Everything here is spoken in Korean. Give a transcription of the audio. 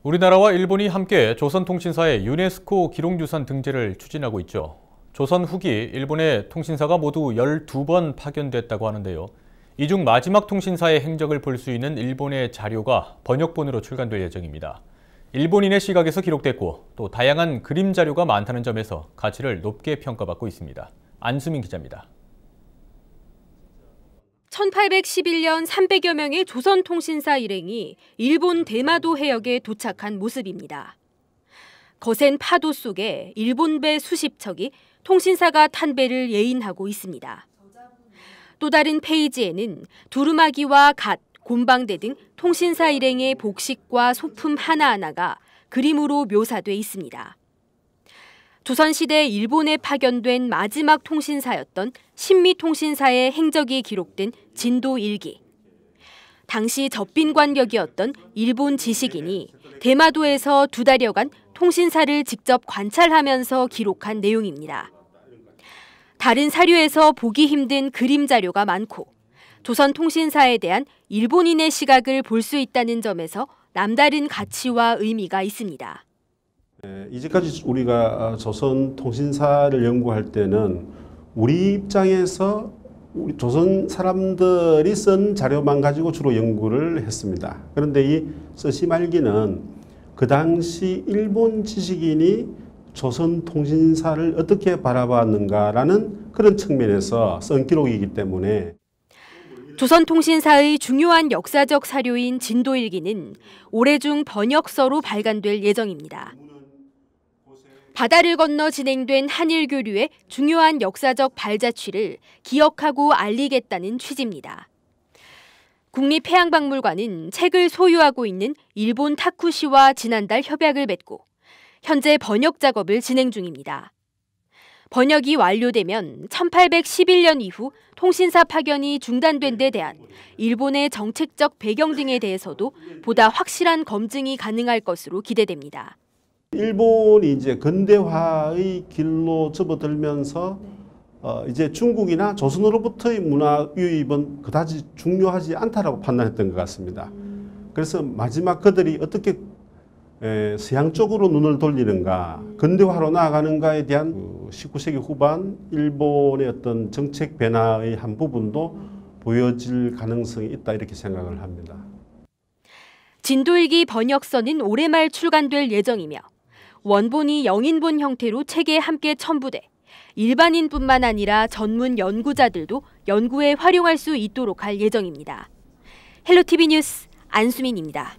우리나라와 일본이 함께 조선통신사의 유네스코 기록유산 등재를 추진하고 있죠. 조선 후기 일본의 통신사가 모두 12번 파견됐다고 하는데요. 이 중 마지막 통신사의 행적을 볼 수 있는 일본의 자료가 번역본으로 출간될 예정입니다. 일본인의 시각에서 기록됐고 또 다양한 그림 자료가 많다는 점에서 가치를 높게 평가받고 있습니다. 안수민 기자입니다. 1811년 300여 명의 조선통신사 일행이 일본 대마도 해역에 도착한 모습입니다. 거센 파도 속에 일본 배 수십 척이 통신사가 탄 배를 예인하고 있습니다. 또 다른 페이지에는 두루마기와 갓, 곰방대 등 통신사 일행의 복식과 소품 하나하나가 그림으로 묘사돼 있습니다. 조선시대 일본에 파견된 마지막 통신사였던 신미통신사의 행적이 기록된 진도일기. 당시 접빈관력이었던 일본 지식인이 대마도에서 2달여간 통신사를 직접 관찰하면서 기록한 내용입니다. 다른 사료에서 보기 힘든 그림 자료가 많고 조선통신사에 대한 일본인의 시각을 볼 수 있다는 점에서 남다른 가치와 의미가 있습니다. 이제까지 우리가 조선 통신사를 연구할 때는 우리 입장에서 우리 조선 사람들이 쓴 자료만 가지고 주로 연구를 했습니다. 그런데 이 서시말기는 그 당시 일본 지식인이 조선 통신사를 어떻게 바라봤는가라는 그런 측면에서 쓴 기록이기 때문에 조선통신사의 중요한 역사적 사료인 진도일기는 올해 중 번역서로 발간될 예정입니다. 바다를 건너 진행된 한일 교류의 중요한 역사적 발자취를 기억하고 알리겠다는 취지입니다. 국립해양박물관은 책을 소유하고 있는 일본 타쿠시와 지난달 협약을 맺고 현재 번역 작업을 진행 중입니다. 번역이 완료되면 1811년 이후 통신사 파견이 중단된 데 대한 일본의 정책적 배경 등에 대해서도 보다 확실한 검증이 가능할 것으로 기대됩니다. 일본이 이제 근대화의 길로 접어들면서 이제 중국이나 조선으로부터의 문화 유입은 그다지 중요하지 않다라고 판단했던 것 같습니다. 그래서 마지막 그들이 어떻게 서양 쪽으로 눈을 돌리는가, 근대화로 나아가는가에 대한 19세기 후반 일본의 어떤 정책 변화의 한 부분도 보여질 가능성이 있다 이렇게 생각을 합니다. 진도일기 번역서는 올해 말 출간될 예정이며 원본이 영인본 형태로 책에 함께 첨부돼 일반인뿐만 아니라 전문 연구자들도 연구에 활용할 수 있도록 할 예정입니다. 헬로티비 뉴스 안수민입니다.